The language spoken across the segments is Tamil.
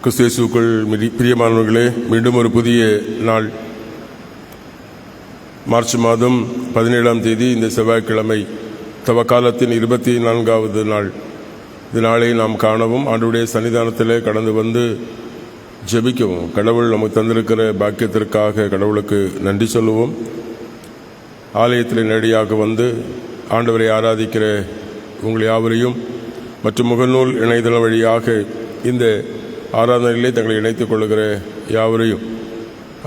கிறிஸ்து இயேசுவுக்குள் பிரியமானவர்களே, மீண்டும் ஒரு புதிய நாள், மார்ச் மாதம் 17ஆம் தேதி, இந்த செவ்வாய்க்கிழமை தவக்காலத்தின் 24வது நாள். இந்த நாளை நாம் காணவும், ஆண்டவருடைய சன்னிதானத்திலே கடந்து வந்து ஜெபிக்கவும், கடவுள் நமக்கு தந்திருக்கிற பாக்கியத்திற்காக கடவுளுக்கு நன்றி சொல்லுவோம். ஆலயத்தில் நேரடியாக வந்து ஆண்டவரை ஆராதிக்கிற உங்கள் யாவரையும் மற்றும் முகநூல் இணையதளம் வழியாக இந்த ஆராதனையிலே தங்களை இணைத்துக் கொள்ளுகிற யாவரையும்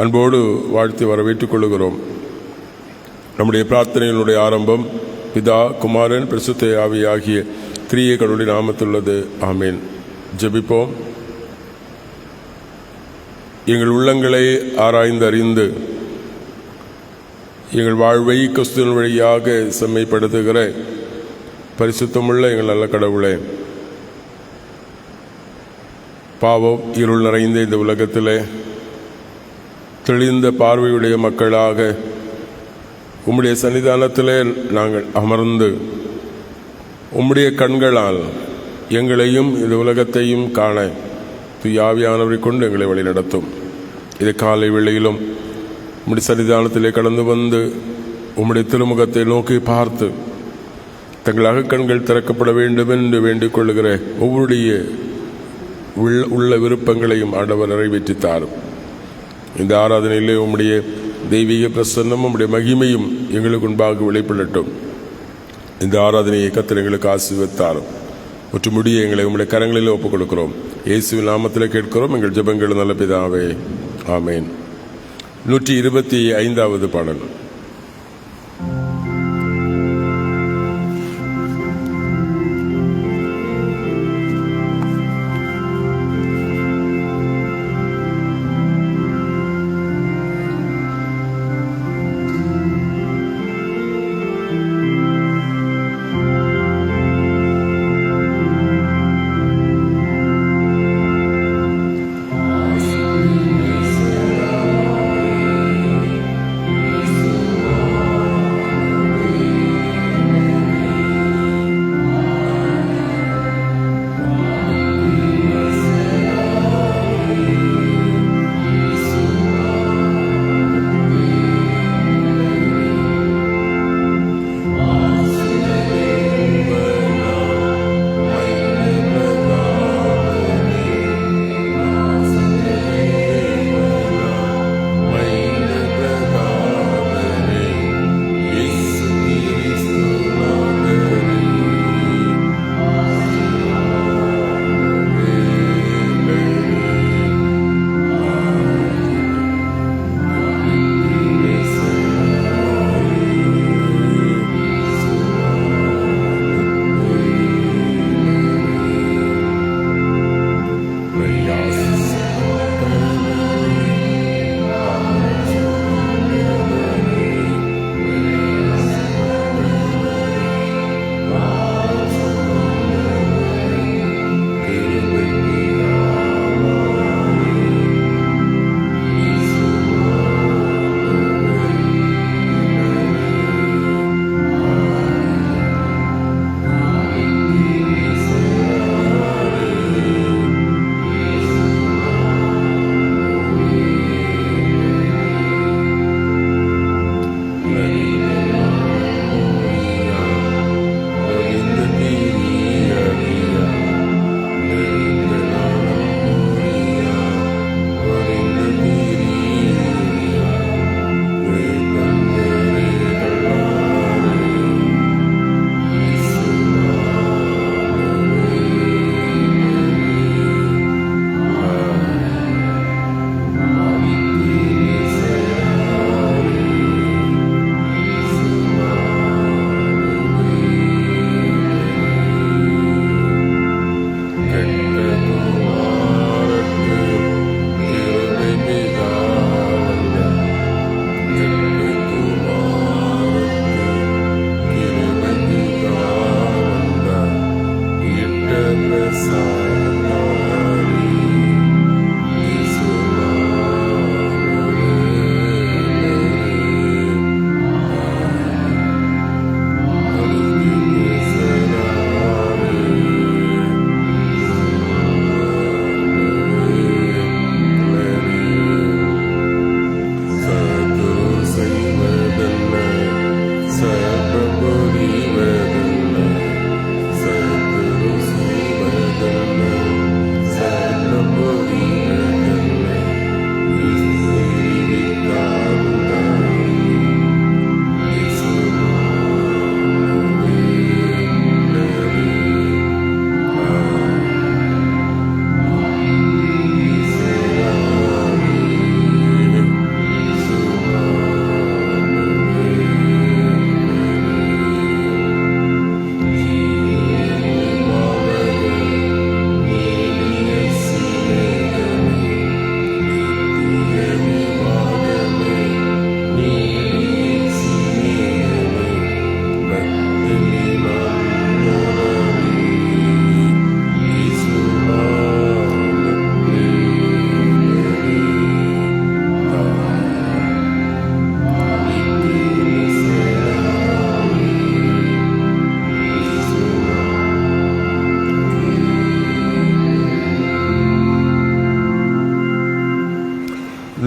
அன்போடு வாழ்த்தி வரவேற்றுக் கொள்ளுகிறோம். நம்முடைய பிரார்த்தனைகளுடைய ஆரம்பம் பிதா, குமாரன், பரிசுத்த ஆவி ஆகிய திரிய கடவுளின் நாமத்துள்ளது. ஆமேன். ஜெபிப்போம். எங்கள் உள்ளங்களை ஆராய்ந்து அறிந்து எங்கள் வாழ்வை கிறிஸ்துவின் வழியாக செம்மைப்படுத்துகிற பரிசுத்தமுள்ள எங்கள் நல்ல கடவுளே, பாவம் இருள் நிறைந்த இந்த உலகத்திலே தெளிந்த பார்வையுடைய மக்களாக உம்முடைய சன்னிதானத்திலே நாங்கள் அமர்ந்து உம்முடைய கண்களால் எங்களையும் இந்த உலகத்தையும் காண தூயாவியானவரை கொண்டு எங்களை வழிநடத்தும். இது காலை வேளையிலும் உம்முடைய சன்னிதானத்திலே கடந்து வந்து உம்முடைய திருமுகத்தை நோக்கி பார்த்து தங்கள் அகக்கண்கள் திறக்கப்பட வேண்டும் என்று வேண்டிக் கொள்ளுகிற ஒவ்வொருடைய உள்ள விருப்பங்களையும் ஆண்டவர் நிறைவேற்றித்தாரும். இந்த ஆராதனையிலே உம்முடைய தெய்வீக பிரசன்னம், உம்முடைய மகிமையும் எங்களுக்கு முன்பாக வெளிப்படட்டும். இந்த ஆராதனையை கர்த்தர் எங்களுக்கு ஆசீர்வதித்தாரும். முற்றுமுடிய எங்களை உம்முடைய கரங்களில் ஒப்புக் கொடுக்கிறோம். இயேசுவின் நாமத்திலே கேட்கிறோம் எங்கள் ஜெபங்கள் நல்ல பிதாவே. ஆமேன். 125வது பாடல். Yes.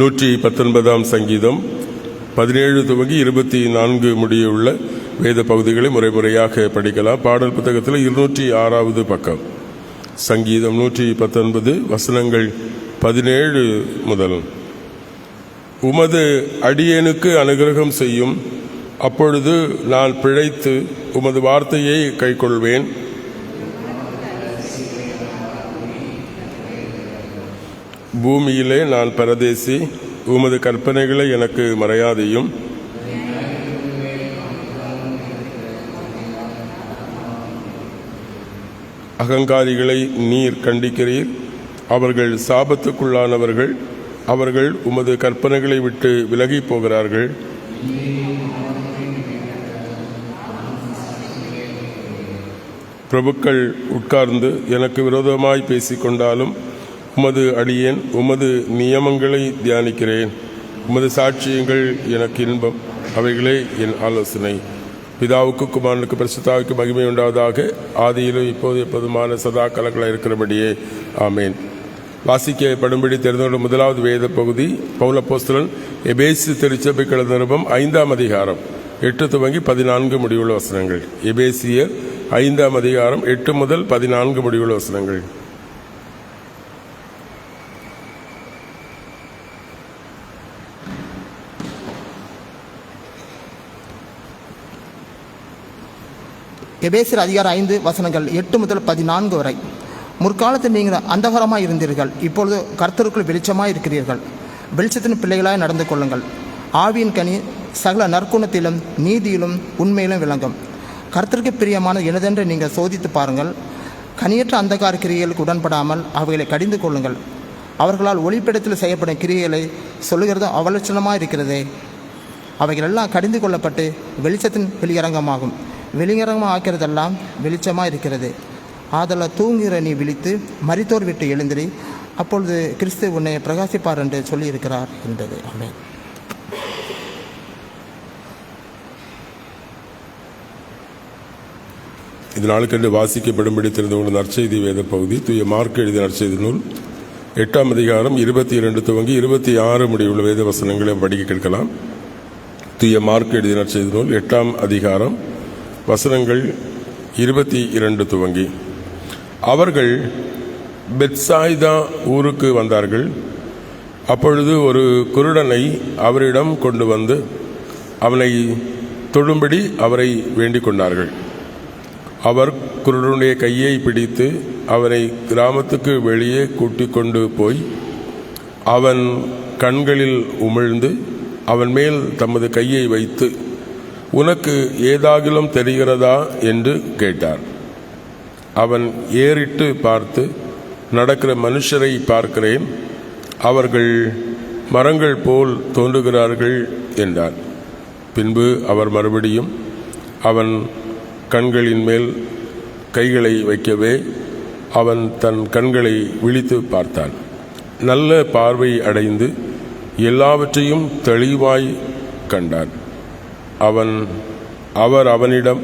119 சங்கீதம் 17 துவங்கி 24 முடியுள்ள வேத பகுதிகளை முறையாக படிக்கலாம். பாடல் புத்தகத்தில் 206வது பக்கம். சங்கீதம் 119 வசனங்கள் 17 முதல். உமது அடியேனுக்கு அனுகிரகம் செய்யும், அப்பொழுது நான் பிழைத்து உமது வார்த்தையை கைக்கொள்வேன். பூமியிலே நான் பரதேசி, உமது கற்பனைகளை எனக்கு மறையாதையும். அகங்காரிகளை நீர் கண்டிக்கிறீர், அவர்கள் சாபத்துக்குள்ளானவர்கள், அவர்கள் உமது கற்பனைகளை விட்டு விலகி போகிறார்கள். பிரபுக்கள் உட்கார்ந்து எனக்கு விரோதமாய் பேசிக்கொண்டாலும் உமது அடியேன் உமது நியமங்களை தியானிக்கிறேன். உமது சாட்சியங்கள் எனக்கு இன்பம், அவைகளே என் ஆலோசனை. பிதாவுக்கு குமாரனுக்கு பரிசுத்தாவுக்கு மகிமை உண்டாவதாக, ஆதியிலும் இப்போது எப்போதுமான சதா கலங்களாக இருக்கிறபடியே ஆமேன். வாசிக்கப்படும்படி தெரிந்து முதலாவது வேத பகுதி பவுல் அப்போஸ்தலன் எபேசு திருச்சபைக்கு எழுதின நிருபம் 5ஆம் அதிகாரம் 8 துவங்கி 14 முடிவுள்ள வசனங்கள். எபேசியர் 5ஆம் அதிகாரம் 8 முதல் 14 முடிவுள்ள வசனங்கள். எபேசியர் அதிகாரம் 5 வசனங்கள் 8 முதல் 14 வரை. முற்காலத்தில் நீங்கள் அந்தகாரமாய் இருந்தீர்கள், இப்பொழுது கர்த்தருக்குள் வெளிச்சமாய் இருக்கிறீர்கள். வெளிச்சத்தின் பிள்ளைகளாய் நடந்து கொள்ளுங்கள். ஆவியின் கனி சகல நற்குணத்திலும் நீதியிலும் உண்மையிலும் விளங்கும். கர்த்தருக்கு பிரியமான எனதென்று நீங்கள் சோதித்து பாருங்கள். கனியற்ற அந்தகார கிரியைகளுக்கு உடன்படாமல் அவைகளை கடிந்து கொள்ளுங்கள். அவர்களால் ஒளிப்படத்தில் செய்யப்படும் கிரியைகளை சொல்லுகிறது அவலட்சணமாக இருக்கிறதே. அவைகளெல்லாம் கடிந்து கொள்ளப்பட்டு வெளிச்சத்தின் வெளியரங்கமாகும். வெளியரங்கமாக ஆக்கிறதெல்லாம் வெளிச்சமாக இருக்கிறது. ஆதலால் தூங்குகிற நீ விழித்து மரித்தோர் விட்டு எழுந்திரி, அப்பொழுது கிறிஸ்து உன்னை பிரகாசிப்பார் என்று சொல்லியிருக்கிறார் என்றது. ஆமென். இது நாளுக்கென்று வாசிக்கப்படும்படி தெரிந்து கொண்ட நற்செய்தி வேத பகுதி தூய மார்க் எழுதிய நற்செய்தி நூல் 8ஆம் அதிகாரம் 22 துவங்கி 26 முடிவுள்ள வேத வசனங்களை படிக்க கேட்கலாம். தூய மார்க் எழுதிய நற்செய்தி நூல் 8ஆம் அதிகாரம் வசனங்கள் 22 துவங்கி. அவர்கள் பெத்சாய்தா ஊருக்கு வந்தார்கள். அப்பொழுது ஒரு குருடனை அவரிடம் கொண்டு வந்து அவனை தொழும்படி அவரை வேண்டிக் கொண்டார்கள். அவர் குருடனுடைய கையை பிடித்து அவனை கிராமத்துக்கு வெளியே கூட்டிக் கொண்டு போய் அவன் கண்களில் உமிழ்ந்து அவன் மேல் தமது கையை வைத்து, உனக்கு ஏதாகிலும் தெரிகிறதா என்று கேட்டார். அவன் ஏறிட்டு பார்த்து, நடக்கிற மனுஷரை பார்க்கிறேன், அவர்கள் மரங்கள் போல் தோன்றுகிறார்கள் என்றார். பின்பு அவர் மறுபடியும் அவன் கண்களின் மேல் கைகளை வைக்கவே அவன் தன் கண்களை விழித்து பார்த்தான். நல்ல பார்வை அடைந்து எல்லாவற்றையும் தெளிவாய் கண்டான். அவர் அவனிடம்,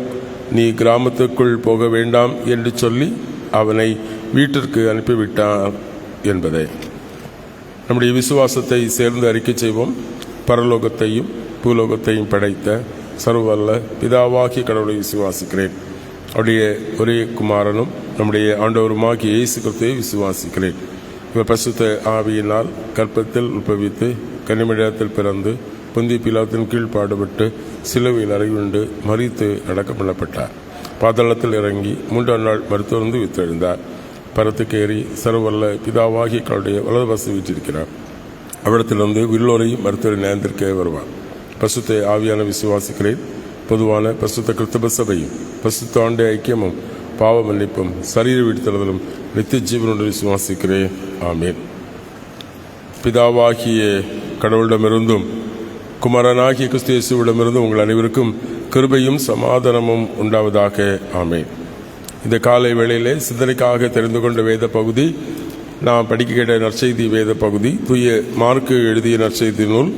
நீ கிராமத்துக்குள் போக வேண்டாம் என்று சொல்லி அவனை வீட்டிற்கு அனுப்பிவிட்டார் என்பதை. நம்முடைய விசுவாசத்தை சேர்ந்து அறிக்கை செய்வோம். பரலோகத்தையும் பூலோகத்தையும் படைத்த சர்வவல்ல பிதாவாகிய கடவுளை விசுவாசிக்கிறேன். அவருடைய ஒரே குமாரனும் நம்முடைய ஆண்டவருமாகிய இயேசு கிறிஸ்துவை விசுவாசிக்கிறேன். இவர் பரிசுத்த ஆவியினால் கற்பத்தில் உற்பவித்து கன்னிமரியாத்தில் பிறந்து பொந்திய பிலாத்தின் கீழ் பாடுபட்டு சிலுவையில் அறையுண்டு மரித்து அடக்கம் பண்ணப்பட்டார். பாதாளத்தில் இறங்கி 3ஆம் நாள் மருத்துவருந்து வித்தெழுந்தார். பரத்துக்கேறி சர்வவல்ல பிதாவாகிய கடவுளுடைய வலது பரிசு வீற்றிருக்கிறார். அவ்விடத்திலிருந்து வில்லோரையும் மருத்துவரை நியாயத்திற்கே வருவார். பரிசுத்த ஆவியான விசுவாசிக்கிறேன். பொதுவான பரிசுத்த கிறிஸ்தவ சபையும் பரிசுத்த ஆண்டு ஐக்கியமும் பாவ மன்னிப்பும் சரீர வீழ்த்தலும் நித்திய ஜீவனோடு விசுவாசிக்கிறேன். ஆமேன். பிதாவாகிய கடவுளிடமிருந்தும் குமாரனாகிய கிறிஸ்து இயேசுவிடமிருந்தும் உங்கள் அனைவருக்கும் கிருபையும் சமாதானமும் உண்டாவதாக. ஆமேன். இந்த காலை வேளையிலே சிந்தனைக்காக தெரிந்து கொண்ட வேத பகுதி நாம் படிக்க கேட்ட நற்செய்தி வேத பகுதி தூய மார்க்கு எழுதிய நற்செய்தி நூல்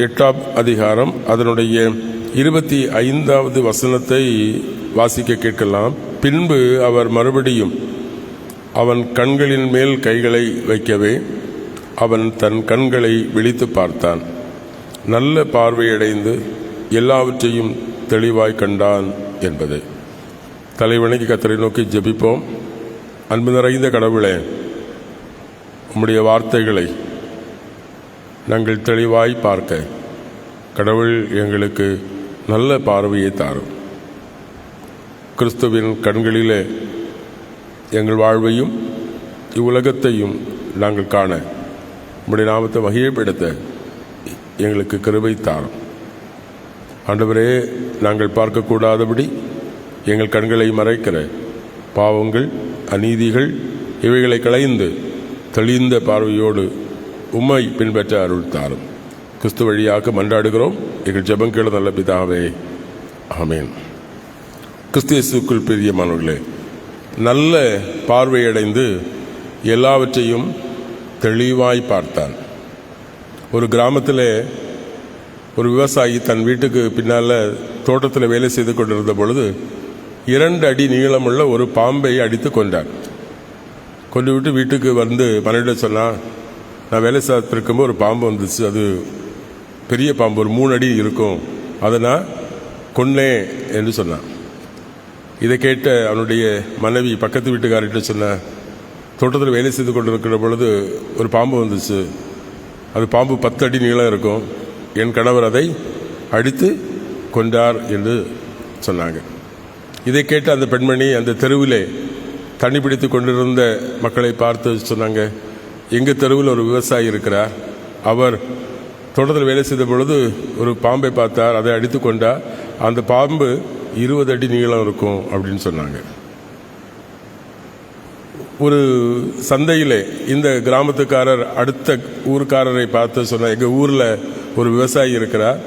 8ஆம் அதிகாரம் அதனுடைய 25வது வசனத்தை வாசிக்க கேட்கலாம். பின்பு அவர் மறுபடியும் அவன் கண்களின் மேல் கைகளை வைக்கவே அவன் தன் கண்களை விழித்து பார்த்தான். நல்ல பார்வையடைந்து எல்லாவற்றையும் தெளிவாய் கண்டான் என்பது. தலைவணங்கி கர்த்தரை நோக்கி ஜெபிப்போம். அன்பு நிறைந்த கடவுளே, உம்முடைய வார்த்தைகளை நாங்கள் தெளிவாய் பார்க்க கடவுள் எங்களுக்கு நல்ல பார்வையை தாரும். கிறிஸ்துவின் கண்களிலே எங்கள் வாழ்வையும் இவ்வுலகத்தையும் நாங்கள் காண உம்முடைய நாமத்தை மகிமைப்படுத்த எங்களுக்கு கிருபை தாரும். ஆண்டவரே, நாங்கள் பார்க்கக்கூடாதபடி எங்கள் கண்களை மறைக்கிற பாவங்கள், அநீதிகள் இவைகளை களைந்து தெளிந்த பார்வையோடு உம்மை பின்பற்ற அருள் தாரும். கிறிஸ்து வழியாக மன்றாடுகிறோம் எங்கள் ஜெபம் கேள நல்ல பிதாவே, ஆமேன். கிறிஸ்து இயேசுவுக்குள் பிரியமானவர்களே, நல்ல பார்வையடைந்து எல்லாவற்றையும் தெளிவாய் பார்த்தான். ஒரு கிராமத்தில் ஒரு விவசாயி தன் வீட்டுக்கு பின்னால் தோட்டத்தில் வேலை செய்து கொண்டிருந்த பொழுது 2 அடி நீளமுள்ள ஒரு பாம்பை அடித்து கொண்டார். கொண்டு விட்டு வீட்டுக்கு வந்து மனைவிட சொன்னால், நான் வேலை சாத்திருக்கும்போது ஒரு பாம்பு வந்துச்சு, அது பெரிய பாம்பு, ஒரு 3 அடி இருக்கும், அதை நான் கொன்னேன் என்று சொன்னான். இதை கேட்ட அவனுடைய மனைவி பக்கத்து வீட்டுக்காரிட்ட சொன்ன, தோட்டத்தில் வேலை செய்து கொண்டிருக்கிற பொழுது ஒரு பாம்பு வந்துச்சு, அது பாம்பு 10 அடி நீளம் இருக்கும், என் கணவர் அதை அடித்து கொண்டார் என்று சொன்னாங்க. இதை கேட்ட அந்த பெண்மணி அந்த தெருவிலே தண்ணி பிடித்து கொண்டிருந்த மக்களை பார்த்து சொன்னாங்க, எங்கள் தெருவில் ஒரு விவசாயி இருக்கிறார், அவர் தோட்டத்தில் வேலை செய்த பொழுது ஒரு பாம்பை பார்த்தார், அதை அடித்து கொண்டார், அந்த பாம்பு 20 அடி நீளம் இருக்கும் அப்படின்னு சொன்னாங்க. ஒரு சந்தையிலே இந்த கிராமத்துக்காரர் அடுத்த ஊருக்காரரை பார்த்து சொன்னார், எங்கள் ஊரில் ஒரு விவசாயி இருக்கிறார்,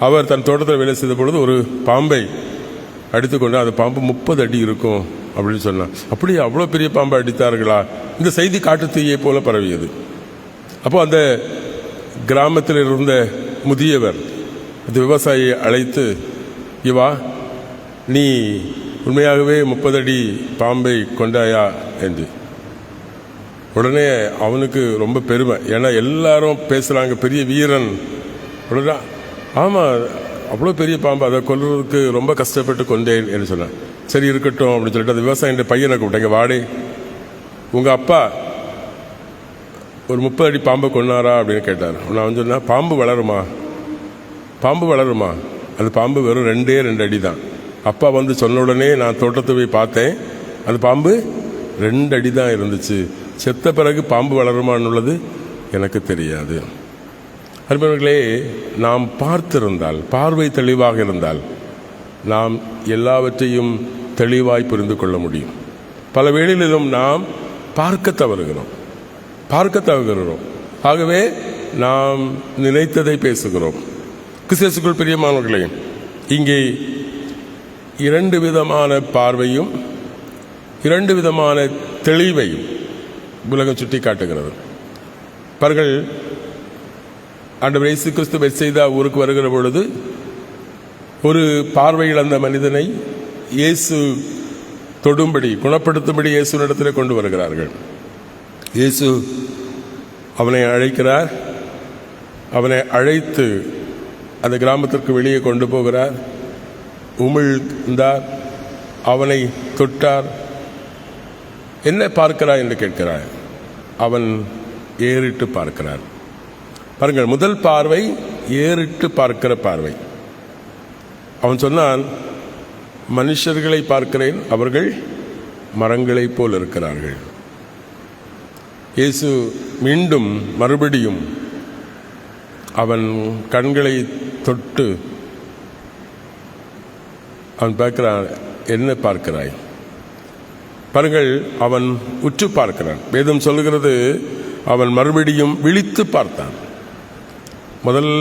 அவர் தன் தோட்டத்தில் வேலை செய்த பொழுது ஒரு பாம்பை அடித்துக்கொண்டு அந்த பாம்பு 30 அடி இருக்கும் அப்படின்னு சொன்னான். அப்படி அவ்வளோ பெரிய பாம்பை அடித்தார்களா? இந்த செய்தி காட்டு தீயை போல பரவியது. அப்போ அந்த கிராமத்தில் இருந்த முதியவர் அந்த விவசாயியை அழைத்து, இவா, நீ உண்மையாகவே 30 அடி பாம்பை கொண்டாயா என்று. உடனே அவனுக்கு ரொம்ப பெருமை, ஏன்னா எல்லாரும் பேசுகிறாங்க, பெரிய வீரன். உடனே ஆமாம், அவ்வளோ பெரிய பாம்பு, அதை கொல்றதுக்கு ரொம்ப கஷ்டப்பட்டு கொண்டேன் என்று சொன்னான். சரி இருக்கட்டும் அப்படின்னு சொல்லிட்டு அந்த விவசாயின்ற பையனை கூப்பிட்டாங்க, வாடே, உங்கள் அப்பா ஒரு 30 அடி பாம்பை கொண்டாரா அப்படின்னு கேட்டார். நான் சொன்னேன், பாம்பு வளருமா? பாம்பு வளருமா? அந்த பாம்பு வெறும் 2 அடி தான். அப்பா வந்து சொன்ன உடனே நான் தோட்டத்தை போய் பார்த்தேன், அந்த பாம்பு 2 அடி தான் இருந்துச்சு. செத்த பிறகு பாம்பு வளருமான்னுள்ளது எனக்கு தெரியாது. அன்பர்களே, நாம் பார்த்திருந்தால், பார்வை தெளிவாக இருந்தால் நாம் எல்லாவற்றையும் தெளிவாய் புரிந்து கொள்ள முடியும். பல வேளைகளிலும் நாம் பார்க்க தவறுகிறோம். ஆகவே நாம் நினைத்ததை பேசுகிறோம். கிறிஸ்துவுக்குள் பிரியமானவர்களே, இங்கே 2 விதமான பார்வையும் 2 விதமான தெளிவையும் உலகம் சுட்டி காட்டுகிறது. பாருங்கள், ஆண்டவர் இயேசு கிறிஸ்து பெத்சைதா ஊருக்கு வருகிற பொழுது ஒரு பார்வை இழந்த மனிதனை இயேசு தொடும்படி, குணப்படுத்தும்படி இயேசுவினிடத்தில் கொண்டு வருகிறார்கள். இயேசு அவனை அழைக்கிறார். அவனை அழைத்து அந்த கிராமத்திற்கு வெளியே கொண்டு போகிறார். உமிழ்ந்தார், அவனை தொட்டார். என்ன பார்க்கிறாய் என்று கேட்கிறார். அவன் ஏறிட்டு பார்க்கிறார். பாருங்கள், முதல் பார்வை ஏறிட்டு பார்க்கிற பார்வை. அவன் சொன்னான், மனுஷர்களை பார்க்கிறேன், அவர்கள் மரங்களைப் போல் இருக்கிறார்கள். இயேசு மீண்டும் மறுபடியும் அவன் கண்களை தொட்டு அவன் பார்க்கிறான், என்ன பார்க்கிறாய்? பாருங்கள், அவன் உற்று பார்க்கிறான். வேதம் சொல்லுகிறது, அவன் மறுபடியும் விழித்து பார்த்தான். முதல்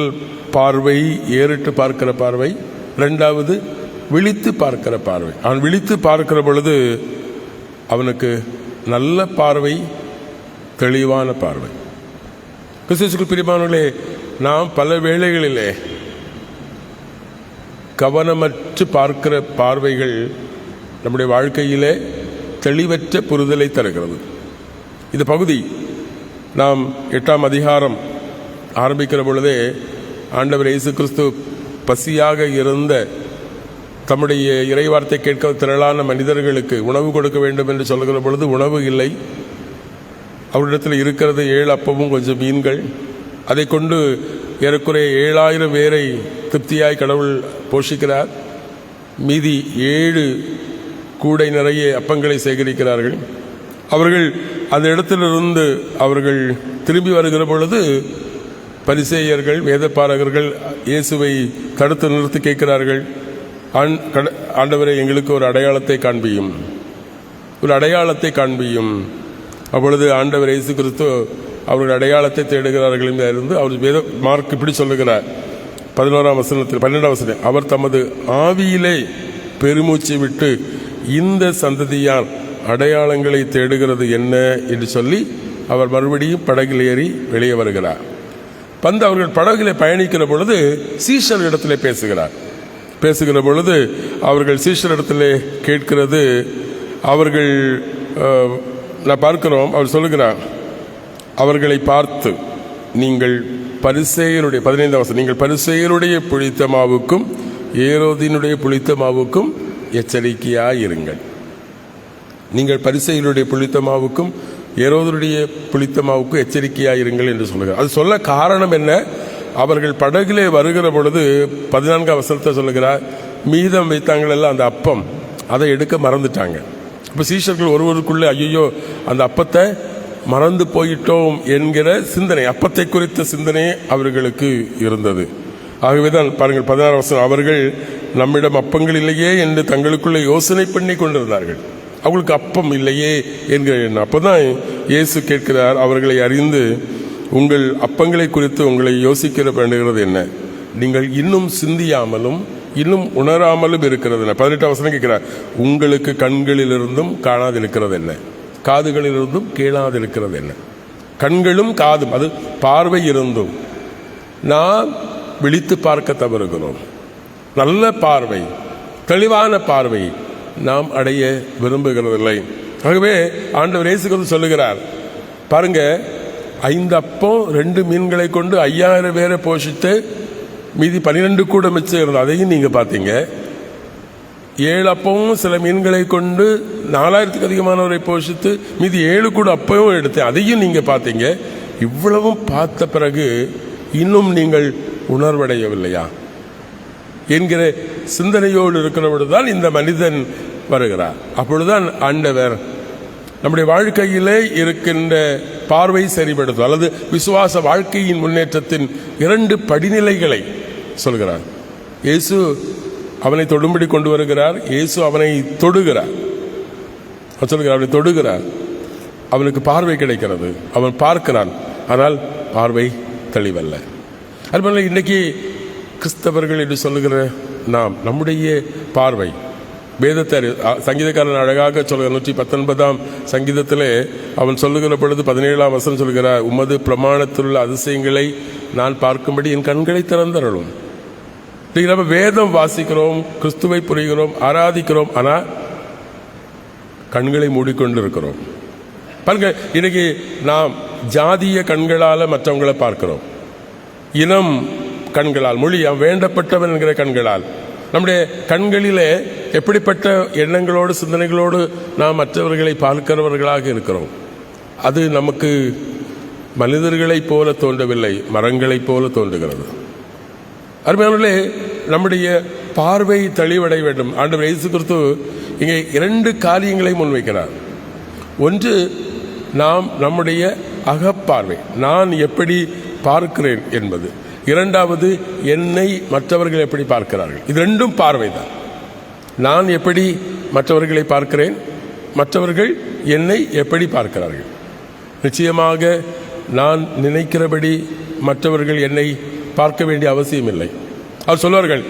பார்வை ஏறிட்டு பார்க்கிற பார்வை, 2வது விழித்து பார்க்கிற பார்வை. அவன் விழித்து பார்க்கிற பொழுது அவனுக்கு நல்ல பார்வை, தெளிவான பார்வை. கிறிஸ்துவுக்குள் பிரியமானவர்களே, நாம் பல வேளைகளிலே கவனமற்று பார்க்கிற பார்வைகள் நம்முடைய வாழ்க்கையிலே தெளிவற்ற புரிதலை தருகிறது. இந்த பகுதி நாம் 8ஆம் அதிகாரம் ஆரம்பிக்கிற பொழுதே ஆண்டவர் இயேசு கிறிஸ்து பசியாக இருந்த தம்முடைய இறைவார்த்தை கேட்க திரளான மனிதர்களுக்கு உணவு கொடுக்க வேண்டும் என்று சொல்லுகிற பொழுது உணவு இல்லை. அவரிடத்தில் இருக்கிறது 7 அப்பமும் கொஞ்சம் மீன்கள். அதை கொண்டு ஏறக்குறைய 7000 பேரை திருப்தியாய் கடவுள் போஷிக்கிறார். மீதி 7 கூடை நிறைய அப்பங்களை சேகரிக்கிறார்கள். அவர்கள் அந்த இடத்திலிருந்து அவர்கள் திரும்பி வருகிற பொழுது பரிசேயர்கள் வேதபாரகர்கள் இயேசுவை தடுத்து நிறுத்தி கேட்கிறார்கள், ஆண்டவரை எங்களுக்கு ஒரு அடையாளத்தை காண்பியும், ஒரு அடையாளத்தை காண்பியும். அப்பொழுது ஆண்டவர் இயேசு கிறிஸ்து அவர்கள் அடையாளத்தை தேடுகிறார்கள் இருந்து அவர் வேத மார்க் இப்படி சொல்லுகிறார் 11ஆம் வசனத்தில் 12ஆம் வசனம், அவர் தமது ஆவியிலே பெருமூச்சு விட்டு இந்த சந்ததியார் அடையாளங்களை தேடுகிறது என்ன என்று சொல்லி அவர் மறுபடியும் படகில் ஏறி வெளியே வருகிறார். அவர்கள் படகிலே பயணிக்கிற பொழுது சீஷர் இடத்திலே பேசுகிற பொழுது அவர்கள் சீஷர் இடத்திலே கேட்கிறது, அவர்கள் நான் பார்க்கிறோம், அவர் சொல்லுகிறார், அவர்களை பார்த்து நீங்கள் பரிசேயருடைய 15ஆம் வசனம், நீங்கள் பரிசேயருடைய புளித்த மாவுக்கும் ஏரோதினுடைய புளித்த மாவுக்கும் எச்சரிக்கையாயிருங்கள். நீங்கள் பரிசேயருடைய புளித்த மாவுக்கும் ஏரோதருடைய புளித்த மாவுக்கும் எச்சரிக்கையாயிருங்கள் என்று சொல்லுகிறார். அது சொல்ல காரணம் என்ன? அவர்கள் படகிலே வருகிற பொழுது 14ஆம் வசனத்தை சொல்லுகிறார், மீதம் வைத்தாங்களெல்லாம் அந்த அப்பம், அதை எடுக்க மறந்துட்டாங்க. இப்போ சீஷர்கள் ஒருவருக்குள்ளே ஐயோ அந்த அப்பத்தை மறந்து போயிட்டோம் என்கிற சிந்தனை, அப்பத்தை குறித்த சிந்தனை அவர்களுக்கு இருந்தது. ஆகவேதான் பாருங்கள் 16ஆம் வசனம், அவர்கள் நம்மிடம் அப்பங்கள் இல்லையே என்று தங்களுக்குள்ளே யோசனை பண்ணி கொண்டிருந்தார்கள். அவங்களுக்கு அப்பம் இல்லையே என்கிற எண்ணம். அப்போதான் இயேசு கேட்கிறார், அவர்களை அறிந்து உங்கள் அப்பங்களை குறித்து உங்களை யோசிக்கிற வேண்டுகிறது என்ன? நீங்கள் இன்னும் சிந்தியாமலும் இன்னும் உணராமலும் இருக்கிறது என்ன? 18ஆம் வசனம் கேட்கிறார், உங்களுக்கு கண்களிலிருந்தும் காணாதிருக்கிறது என்ன? காதுகளிலிருந்தும் கேளாதிருக்கிறது என்ன? கண்களும் காதும், அது பார்வை இருந்தும் நாம் விழித்து பார்க்க தவறுகிறோம். நல்ல பார்வை, தெளிவான பார்வை நாம் அடைய விரும்புகிறதில்லை. ஆகவே ஆண்டவர் இயேசு கிறிஸ்து சொல்லுகிறார், பாருங்க, 5 அப்பம் 2 மீன்களை கொண்டு 5000 பேரை போஷித்து மீதி 12 கூட மிச்சம் இருந்தது, அதையும் நீங்க பார்த்தீங்க. 7 அப்பமும் சில மீன்களை கொண்டு 4000க்கு அதிகமானவரை போஷித்து மீதி 7 கூட அப்பவும் எடுத்தேன், அதையும் நீங்க பார்த்தீங்க. இவ்வளவும் பார்த்த பிறகு இன்னும் நீங்கள் உணர்வடையவில்லையா என்கிற சிந்தனையோடு இருக்கிறபொழுதுதான் இந்த மனிதன் வருகிறார். அப்பொழுதுதான் ஆண்டவர் நம்முடைய வாழ்க்கையிலே இருக்கின்ற பார்வை சரிபடுத்தும் அல்லது விசுவாச வாழ்க்கையின் முன்னேற்றத்தின் 2 படிநிலைகளை சொல்கிறார். இயேசு அவனை தொடும்படி கொண்டு வருகிறார், இயேசு அவனை தொடுகிறார். சொல்கிறார், அவனை தொடுகிறார், அவனுக்கு பார்வை கிடைக்கிறது, அவன் பார்க்கிறான், ஆனால் பார்வை தெளிவல்ல. அதுபோல இன்னைக்கு கிறிஸ்தவர்கள் என்று சொல்லுகிற நாம், நம்முடைய பார்வை வேதத்தை சங்கீதக்காரன் அழகாக சொல்கிற 119ஆம் சங்கீதத்திலே அவன் சொல்லுகிற பொழுது 17ஆம் வசனம் சொல்கிறார், உமது பிரமாணத்திலுள்ள அதிசயங்களை நான் பார்க்கும்படி என் கண்களை திறந்தருளும். நம்ம வேதம் வாசிக்கிறோம், கிறிஸ்துவை புரிகிறோம், ஆராதிக்கிறோம், ஆனால் கண்களை மூடிக்கொண்டு இருக்கிறோம். பாருங்க, இன்னைக்கு நாம் ஜாதிய கண்களால் மற்றவங்களை பார்க்கிறோம், இனம் கண்களால், மொழியாம் வேண்டப்பட்டவன் என்கிற கண்களால். நம்முடைய கண்களிலே எப்படிப்பட்ட எண்ணங்களோடு சிந்தனைகளோடு நாம் மற்றவர்களை பார்க்கிறவர்களாக இருக்கிறோம். அது நமக்கு மனிதர்களைப் போல தோன்றவில்லை, மரங்களைப் போல தோன்றுகிறது. அருமையானவர்களே, நம்முடைய பார்வை தெளிவடைய வேண்டும். ஆண்டவர் இயேசு கிறிஸ்து இங்கே 2 காரியங்களை முன்வைக்கிறார். ஒன்று, நாம் நம்முடைய அகப்பார்வை, நான் எப்படி பார்க்கிறேன் என்பது. 2வது, என்னை மற்றவர்கள் எப்படி பார்க்கிறார்கள். இது 2ம் பார்வைதான். நான் எப்படி மற்றவர்களை பார்க்கிறேன், மற்றவர்கள் என்னை எப்படி பார்க்கிறார்கள். நிச்சயமாக நான் நினைக்கிறபடி மற்றவர்கள் என்னை பார்க்க வேண்டிய அவசியம் இல்லை. அவர் சொல்வார்கள்,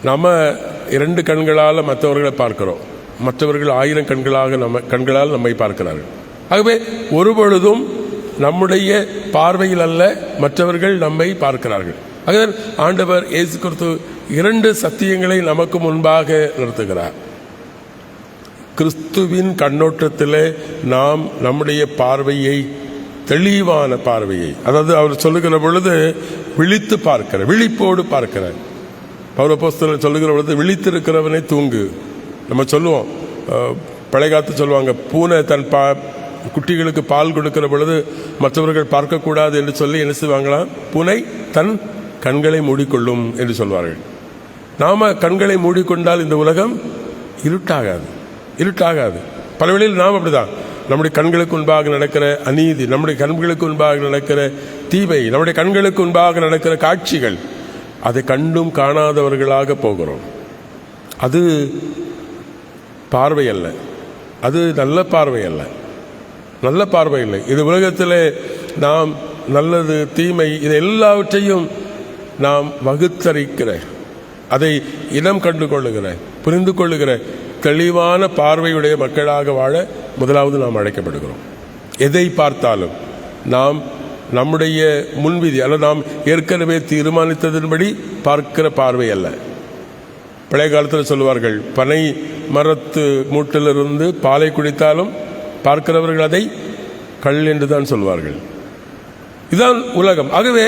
நம்ம 2 கண்களால் மற்றவர்களை பார்க்கிறோம், மற்றவர்கள் 1000 கண்களால் நம்மை பார்க்கிறார்கள். ஆகவே ஒருபொழுதும் நம்முடைய பார்வையில் அல்ல, மற்றவர்கள் நம்மை பார்க்கிறார்கள். ஆகவே ஆண்டவர் இயேசு கிறிஸ்து 2 சத்தியங்களை நமக்கு முன்பாக நிறுத்துகிறார். கிறிஸ்துவின் கண்ணோட்டத்தில் நாம் நம்முடைய பார்வையை தெளிவான பார்வையை, அதாவது அவர் சொல்லுகிற பொழுது விழித்து பார்க்கிற, விழிப்போடு பார்க்கிற. பவுல் அப்போஸ்தலன் சொல்லுகிற பொழுது விழித்திருக்கிறவனை தூங்கு. நம்ம சொல்லுவோம், பழைய காலத்து சொல்லுவாங்க, பூனை தன் குட்டிகளுக்கு பால் கொடுக்கிற பொழுது மற்றவர்கள் பார்க்கக்கூடாது என்று சொல்லி என்ன செய்வாங்களாம், பூனை தன் கண்களை மூடிக்கொள்ளும் என்று சொல்வார்கள். நாம கண்களை மூடிக்கொண்டால் இந்த உலகம் இருட்டாகாது. பல வேளையில் நாம் அப்படிதான், நம்முடைய கண்களுக்கு முன்பாக நடக்கிற அநீதி, நம்முடைய கண்களுக்கு முன்பாக நடக்கிற தீமை, நம்முடைய கண்களுக்கு முன்பாக நடக்கிற காட்சிகள், அதை கண்டும் காணாதவர்களாக போகிறோம். அது பார்வை அல்ல, அது நல்ல பார்வை அல்ல, நல்ல பார்வை இல்லை. இது உலகத்தில் நாம் நல்லது தீமை இது எல்லாவற்றையும் நாம் வகுத்தறிக்கிற, அதை இனம் கண்டு கொள்ளுகிற, புரிந்து கொள்ளுகிற தெளிவான பார்வையுடைய மக்களாக வாழ முதலாவது நாம் அழைக்கப்படுகிறோம். எதை பார்த்தாலும் நாம் நம்முடைய முன்விதி அல்ல, நாம் ஏற்கனவே தீர்மானித்ததன்படி பார்க்கிற பார்வை அல்ல. பழைய காலத்தில் சொல்லுவார்கள், பனை மரத்து மூட்டிலிருந்து பாலை குடித்தாலும் பார்க்கிறவர்கள் அதை கல் என்று தான் சொல்வார்கள். இதுதான் உலகம். ஆகவே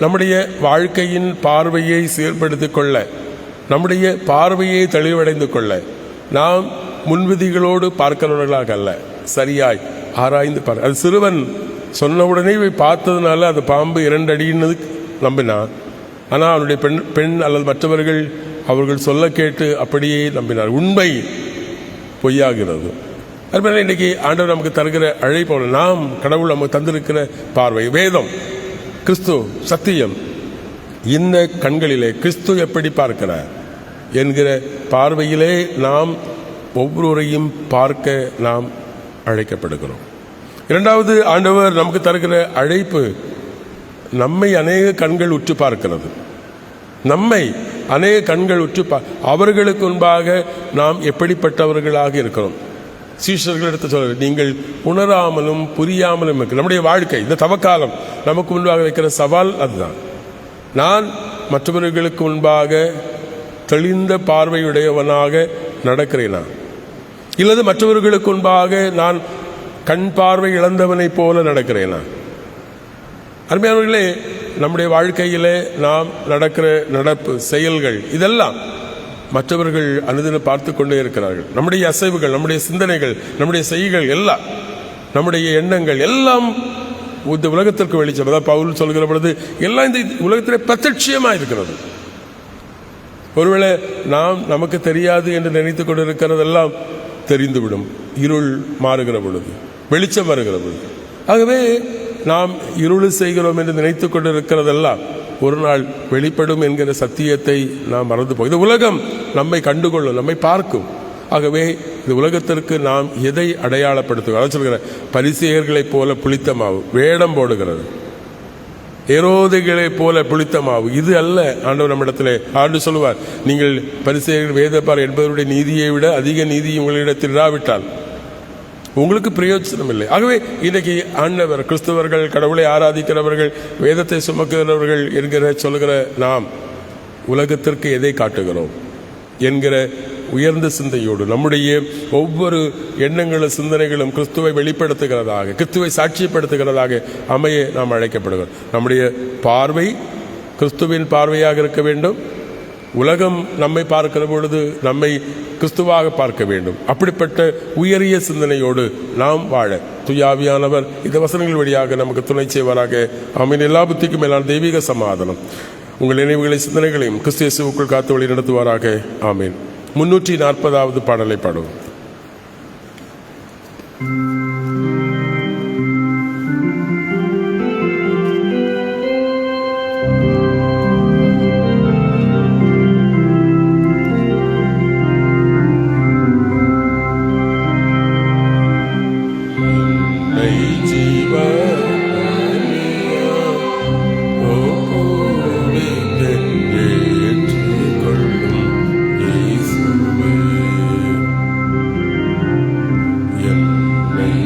நம்முடைய வாழ்க்கையின் பார்வையை சீர்படுத்திக் கொள்ள, நம்முடைய பார்வையை தெளிவடைந்து கொள்ள நாம் முன்விதிகளோடு பார்க்கிறவர்களாக அல்ல, சரியாய் ஆராய்ந்து பார்க்க. அது சிறுவன் சொன்ன உடனே பார்த்ததுனால அது பாம்பு 2 அடின்னு நம்பினான். ஆனால் அவனுடைய பெண் அல்லது மற்றவர்கள் அவர்கள் சொல்ல கேட்டு அப்படியே நம்பினார். உண்மை பொய்யாகிறது. அதுமாதிரி இன்றைக்கி ஆண்டவர் நமக்கு தருகிற அழைப்போல நாம் கடவுள் நமக்கு தந்திருக்கிற பார்வை, வேதம், கிறிஸ்து, சத்தியம், இந்த கண்களிலே கிறிஸ்து எப்படி பார்க்கிறார் என்கிற பார்வையிலே நாம் ஒவ்வொருவரையும் பார்க்க நாம் அழைக்கப்படுகிறோம். இரண்டாவது, ஆண்டவர் நமக்கு தருகிற அழைப்பு நம்மை அநேக கண்கள் உற்று பார்க்கிறது. நம்மை அநேக கண்கள் உற்று அவர்களுக்கு முன்பாக நாம் எப்படிப்பட்டவர்களாக இருக்கிறோம். சீஷர்கள் எடுத்து சொல்ற, நீங்கள் உணராமலும் புரியாமலும் இருக்கு. நம்முடைய வாழ்க்கை இந்த தவக்காலம் நமக்கு முன்பாக வைக்கிற சவால் அதுதான். நான் மற்றவர்களுக்கு முன்பாக தெளிந்த பார்வையுடையவனாக நடக்கிறேனா, இல்லது மற்றவர்களுக்கு முன்பாக நான் கண் பார்வை இழந்தவனை போல நடக்கிறேனா? அருமையானவர்களே, நம்முடைய வாழ்க்கையிலே நாம் நடக்கிற நடப்பு, செயல்கள் இதெல்லாம் மற்றவர்கள் அனுதினம் பார்த்து கொண்டே இருக்கிறார்கள். நம்முடைய அசைவுகள், நம்முடைய சிந்தனைகள், நம்முடைய செய்கைகள் எல்லாம், நம்முடைய எண்ணங்கள் எல்லாம் இந்த உலகத்திற்கு வெளிச்சம். அதாவது பவுல் சொல்கிற பொழுது எல்லாம் இந்த உலகத்திலே பிரத்யட்சமாக இருக்கிறது. ஒருவேளை நாம் நமக்கு தெரியாது என்று நினைத்துக் கொண்டிருக்கிறதெல்லாம் தெரிந்துவிடும். இருள் மாறுகிற பொழுது வெளிச்சம் வருகிற பொழுது. ஆகவே நாம் இருள் செய்கிறோம் என்று நினைத்துக் கொண்டிருக்கிறதெல்லாம் ஒரு நாள் வெளிப்படும் என்கிற சத்தியத்தை நாம் மறந்து போய், இந்த உலகம் நம்மை கண்டுகொள்ளும், நம்மை பார்க்கும். ஆகவே இந்த உலகத்திற்கு நாம் எதை அடையாளப்படுத்துகிறோம்? அதை சொல்கிற, பரிசேயர்களைப் போல புளித்த மாவு வேடம் போடுகிறது, ஏரோதைகளைப் போல புளித்த மாவு இது அல்ல. ஆண்டவர் நம்மிடத்திலே ஆண்டு சொல்லுவார், நீங்கள் பரிசேயர்கள் வேதப்பார் என்பவருடைய நீதியை விட அதிக நீதி உங்களிடத்தில் இராவிட்டால் உங்களுக்கு பிரயோஜனம் இல்லை. ஆகவே இன்றைக்கு ஆண்டவர், கிறிஸ்தவர்கள், கடவுளை ஆராதிக்கிறவர்கள், வேதத்தை சுமக்கிறவர்கள் என்கிற சொல்கிற நாம் உலகத்திற்கு எதை காட்டுகிறோம் என்கிற உயர்ந்த சிந்தையோடு நம்முடைய ஒவ்வொரு எண்ணங்களும் சிந்தனைகளும் கிறிஸ்துவை வெளிப்படுத்துகிறதாக, கிறிஸ்துவை சாட்சியப்படுத்துகிறதாக அமைய நாம் அழைக்கப்படுகிறோம். நம்முடைய பார்வை கிறிஸ்துவின் பார்வையாக இருக்க வேண்டும். உலகம் நம்மை பார்க்கிற பொழுது நம்மை கிறிஸ்துவாக பார்க்க வேண்டும். அப்படிப்பட்ட உயரிய சிந்தனையோடு நாம் வாழ தூயாவியானவர் இந்த வசனங்கள் வழியாக நமக்கு துணை செய்வாராக. ஆமென். எல்லா புத்திக்கும் மேலான தெய்வீக சமாதானம் உங்கள் நினைவுகளை சிந்தனைகளையும் கிறிஸ்து இயேசுவுக்குள் காத்து வழி நடத்துவாராக. ஆமென். 340வது பாடலை பாடுவோம். என்னை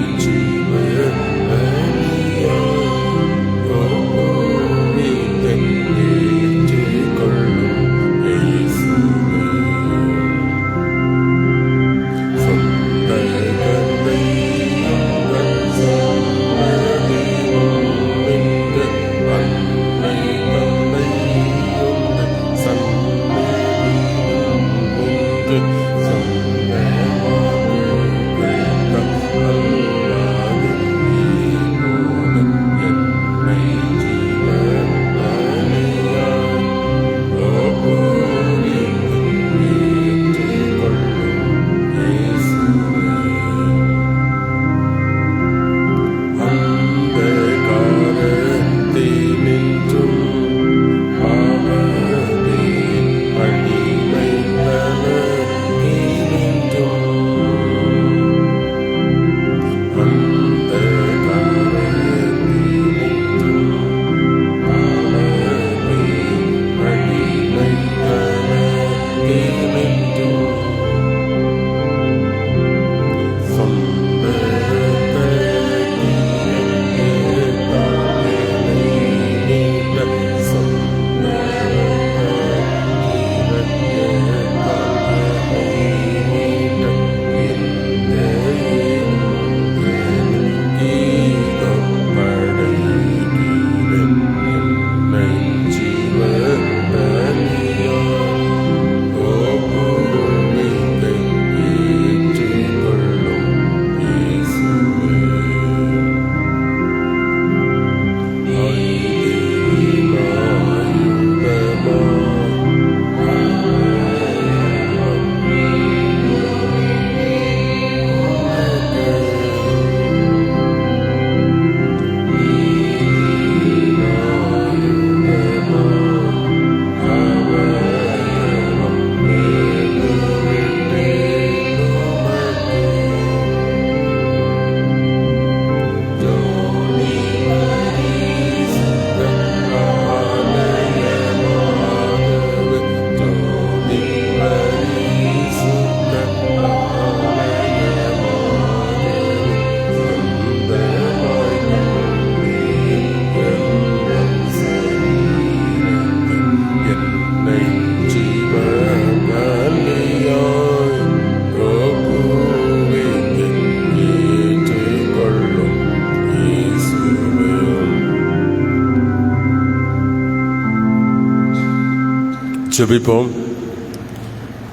ஜெபிப்போம்.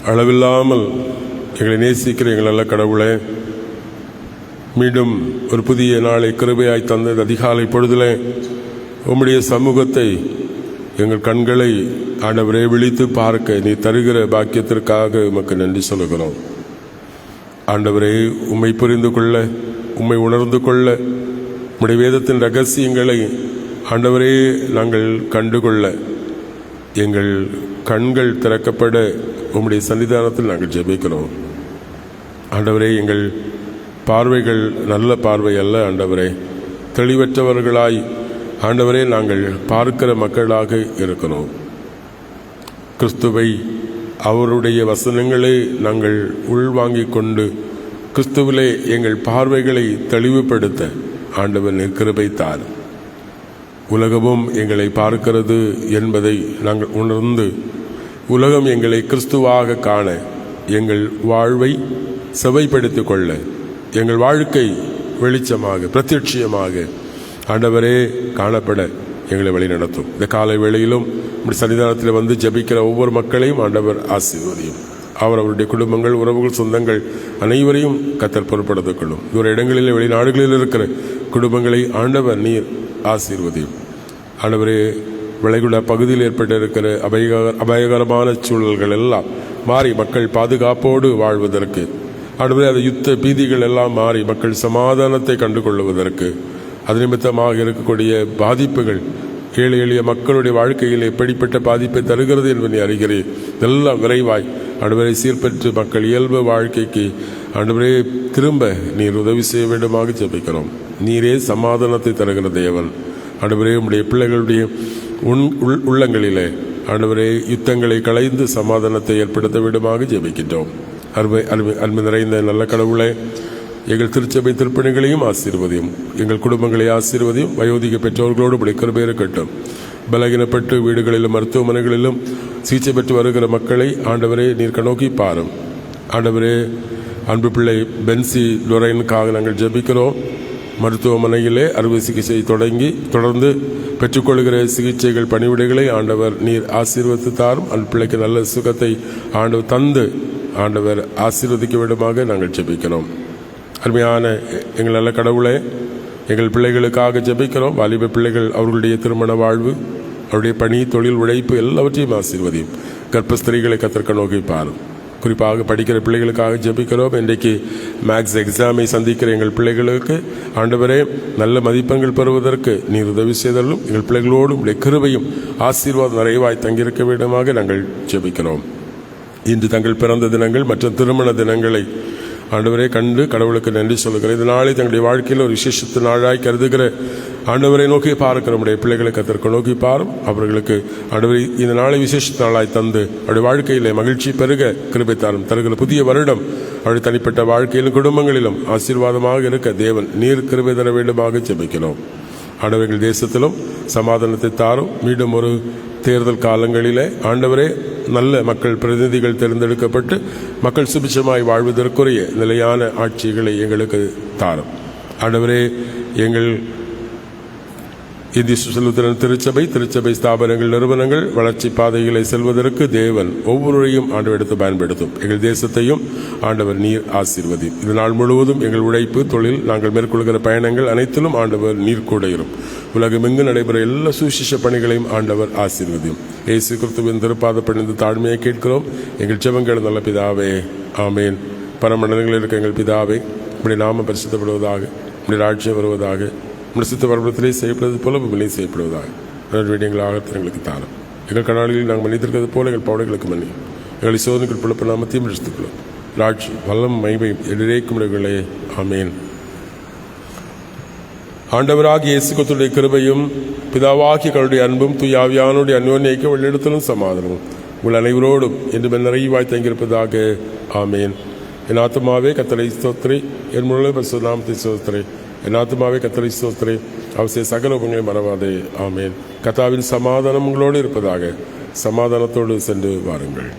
அளவில்லாமல் எங்களை நேசிக்கிற எங்கள் நல்ல கடவுளே, மீண்டும் ஒரு புதிய நாளை கிருபையாய் தந்தது அதிகாலை பொழுதிலே உம்முடைய சமூகத்தை எங்கள் கண்களை ஆண்டவரே விழித்து பார்க்க நீ தருகிற பாக்கியத்திற்காக உமக்கு நன்றி சொல்கிறோம். ஆண்டவரே, உம்மை புரிந்து கொள்ள, உம்மை உணர்ந்து கொள்ள, உம்முடைய வேதத்தின் ரகசியங்களை ஆண்டவரே நாங்கள் கண்டுகொள்ள எங்கள் கண்கள் திறக்கப்பட உம்முடைய சன்னிதானத்தில் நாங்கள் ஜெபிக்கிறோம். ஆண்டவரே, எங்கள் பார்வைகள் நல்ல பார்வை அல்ல ஆண்டவரே, தெளிவற்றவர்களாய் ஆண்டவரே நாங்கள் பார்க்கிற மக்களாக இருக்கிறோம். கிறிஸ்துவை அவருடைய வசனங்களை நாங்கள் உள்வாங்கிக் கொண்டு கிறிஸ்துவிலே எங்கள் பார்வைகளை தெளிவுபடுத்த ஆண்டவர் கிருபை தார். உலகமும் எங்களை பார்க்கிறது என்பதை நாங்கள் உணர்ந்து உலகம் எங்களை கிறிஸ்துவாக காண எங்கள் வாழ்வை செவைப்படுத்திக் கொள்ள எங்கள் வாழ்க்கை வெளிச்சமாக பிரத்யட்சியமாக ஆண்டவரே காணப்பட எங்களை வழி நடத்தும். இந்த காலை வேளையிலும் சன்னிதானத்தில் வந்து ஜபிக்கிற ஒவ்வொரு மக்களையும் ஆண்டவர் ஆசீர்வதியும். அவருடைய குடும்பங்கள், உறவுகள், சொந்தங்கள் அனைவரையும் கர்த்தர் பொறுப்படுத்திக் கொள்ளும். தூர இடங்களில் வெளிநாடுகளில் இருக்கிற குடும்பங்களை ஆண்டவர் நீர் ஆசீர்வதியும். ஆண்டவரே, விளைகுடா பகுதியில் ஏற்பட்டிருக்கிற அபாயகரமான சூழல்கள் எல்லாம் மாறி மக்கள் பாதுகாப்போடு வாழ்வதற்கு, ஆண்டவரே அந்த யுத்த பீதிகள் எல்லாம் மாறி மக்கள் சமாதானத்தை கண்டு கொள்வதற்கு, அது நிமித்தமாக இருக்கக்கூடிய பாதிப்புகள் ஏழை எளிய மக்களுடைய வாழ்க்கையில் எப்படிப்பட்ட பாதிப்பை தருகிறது என்பதை அறிகிறேன். இதெல்லாம் விரைவாய் ஆண்டவரை சீர்பெற்று மக்கள் இயல்பு வாழ்க்கைக்கு ஆண்டவரே திரும்ப நீர் உதவி செய்ய வேண்டுமாக ஜெபிக்கிறோம். நீரே சமாதானத்தை தருகிற தேவன். ஆண்டவரே, உம்முடைய பிள்ளைகளுடைய உள்ளங்களிலே ஆண்டவரே யுத்தங்களை களைந்து சமாதானத்தை ஏற்படுத்த வேண்டுமாக ஜெபிக்கின்றோம். அன்பு நிறைந்த நல்ல கடவுளே, எங்கள் திருச்சபை திருப்பணிகளையும் ஆசீர்வதியும், எங்கள் குடும்பங்களை ஆசீர்வதியும். வயோதிக பெற்றோர்களோடு உடைய கிருபை இருக்கட்டும். பலகீனப்பட்டு வீடுகளிலும் மருத்துவமனைகளிலும் சிகிச்சை பெற்று வருகிற மக்களை ஆண்டவரே நீர் கண்ணோக்கி பாரும். ஆண்டவரே, அன்பு பிள்ளை பென்சி லொரைனுக்காக நாங்கள் ஜெபிக்கிறோம். மருத்துவமனையிலே அறுவை சிகிச்சை தொடர்ந்து பெற்றுக்கொள்கிற சிகிச்சைகள் பணிவிடைகளை ஆண்டவர் நீர் ஆசீர்வதித்து தாரும். அன்பு பிள்ளைக்கு நல்ல சுகத்தை ஆண்டவர் தந்து ஆண்டவர் ஆசீர்வதிக்க வேண்டுமாக நாங்கள் ஜெபிக்கிறோம். அருமையான எங்கள் நல்ல கடவுளை, எங்கள் பிள்ளைகளுக்காக ஜெபிக்கிறோம். வாலிப பிள்ளைகள் அவர்களுடைய திருமண வாழ்வு, அவருடைய பணி, தொழில், உழைப்பு எல்லாவற்றையும் ஆசீர்வதியும். கர்ப்பஸ்திரீகளை கர்த்தர் நோக்கி பாரும். குறிப்பாக படிக்கிற பிள்ளைகளுக்காக ஜெபிக்கிறோம். இன்றைக்கு மேக்ஸ் எக்ஸாமை சந்திக்கிற எங்கள் பிள்ளைகளுக்கு ஆண்டவரே நல்ல மதிப்பெண்கள் பெறுவதற்கு நீர் உதவி செய்தலும். எங்கள் பிள்ளைகளோடும் உடைய கிருபையும் ஆசீர்வாதம் நிறைவாய் தங்கியிருக்க வேண்டுமாக நாங்கள் ஜெபிக்கிறோம். இன்று தங்கள் பிறந்த தினங்கள் மற்றும் திருமண தினங்களை ஆண்டவரே கண்டு கடவுளுக்கு நன்றி சொல்லுகிறேன். இந்த நாளை தங்களுடைய வாழ்க்கையில் ஒரு விசேஷத்து நாளாய் கருதுகிற ஆண்டவரை நோக்கி பார்க்கிற நம்முடைய பிள்ளைகளை கர்த்தர் நோக்கி பாரும். அவர்களுக்கு ஆண்டவரை இந்த நாளை விசேஷத்து நாளாய் தந்து அவருடைய வாழ்க்கையிலே மகிழ்ச்சி பெருக கிருபை தாரும். தருகிற புதிய வருடம் அவருடைய தனிப்பட்ட வாழ்க்கையிலும் குடும்பங்களிலும் ஆசீர்வாதமாக இருக்க தேவன் நீர் கிருபை தர வேண்டுமாக ஜெபிக்கிறோம். ஆண்டவர்கள் தேசத்திலும் சமாதானத்தை தாரும். மீண்டும் ஒரு தேர்தல் காலங்களிலே ஆண்டவரே நல்ல மக்கள் பிரதிநிதிகள் தேர்ந்தெடுக்கப்பட்டு மக்கள் சுபிட்சமாய் வாழ்வதற்குரிய நிலையான ஆட்சிகளை எங்களுக்கு தாரும். ஆண்டவரே, எங்கள் இந்திய சுசலுத்திரன் திருச்சபை ஸ்தாபனங்கள், நிறுவனங்கள் வளர்ச்சி பாதைகளை செல்வதற்கு தேவன் ஒவ்வொருவரையும் ஆண்டவர் எடுத்து பயன்படுத்தும். எங்கள் தேசத்தையும் ஆண்டவர் நீர் ஆசீர்வதி. இது நாள் முழுவதும் எங்கள் உழைப்பு, தொழில், நாங்கள் மேற்கொள்கிற பயணங்கள் அனைத்திலும் ஆண்டவர் நீர் கூட இரும். உலகமெங்கு நடைபெற எல்லா சுவிசேஷ பணிகளையும் ஆண்டவர் ஆசீர்வதியும். இயேசு கிறிஸ்துவின் திருப்பாத பணிந்து தாழ்மையை கேட்கிறோம். எங்கள் ஜெபங்கள் நல்ல பிதாவே, ஆமேன். பரமண்டலங்களில் இருக்க எங்கள் பிதாவே, உம்முடைய நாமம் பரிசுத்தப்படுவதாக, உம்முடைய ராஜ்யம் வருவதாக, உம்முடைய சித்த பரம்பரத்திலே செய்யப்படுவது போல பூமியிலே செய்யப்படுவதாக. வேண்டியங்களாக எங்களுக்கு தாரும். எங்கள் கடனாளிகளில் நாங்கள் மன்னித்திருக்கிறது போல எங்கள் பாவங்களுக்கு மன்னி. எங்களை சோதனைகள் பிழப்பு நாமத்தையும் எடுத்துக்கொள்ளும். ராட்சி வல்லம் மைமையும் எதிரேக்கும் இடங்களே, ஆமேன். ஆண்டவராகிய இயேசு கிறிஸ்துவின் கிருபையும் பிதாவாகிய கடவுளுடைய அன்பும் தூய ஆவியானவருடைய அன்யோன்யைக்கும் வழிநடத்தலும் சமாதானமும் உங்கள் அனைவரோடும் என்று நிறைவாய் தங்கியிருப்பதாக, ஆமேன். என் ஆத்துமாவே கர்த்தரை ஸ்தோத்திரி, என் முழு பரிசுத்த நாமத்தை ஸ்தோத்திரி. என் ஆத்துமாவே கர்த்தரை ஸ்தோத்திரி, அவசிய சகல உங்களை மறவாதே, ஆமேன். கர்த்தாவின் சமாதானம் உங்களோடு இருப்பதாக. சமாதானத்தோடு சென்று வாருங்கள்.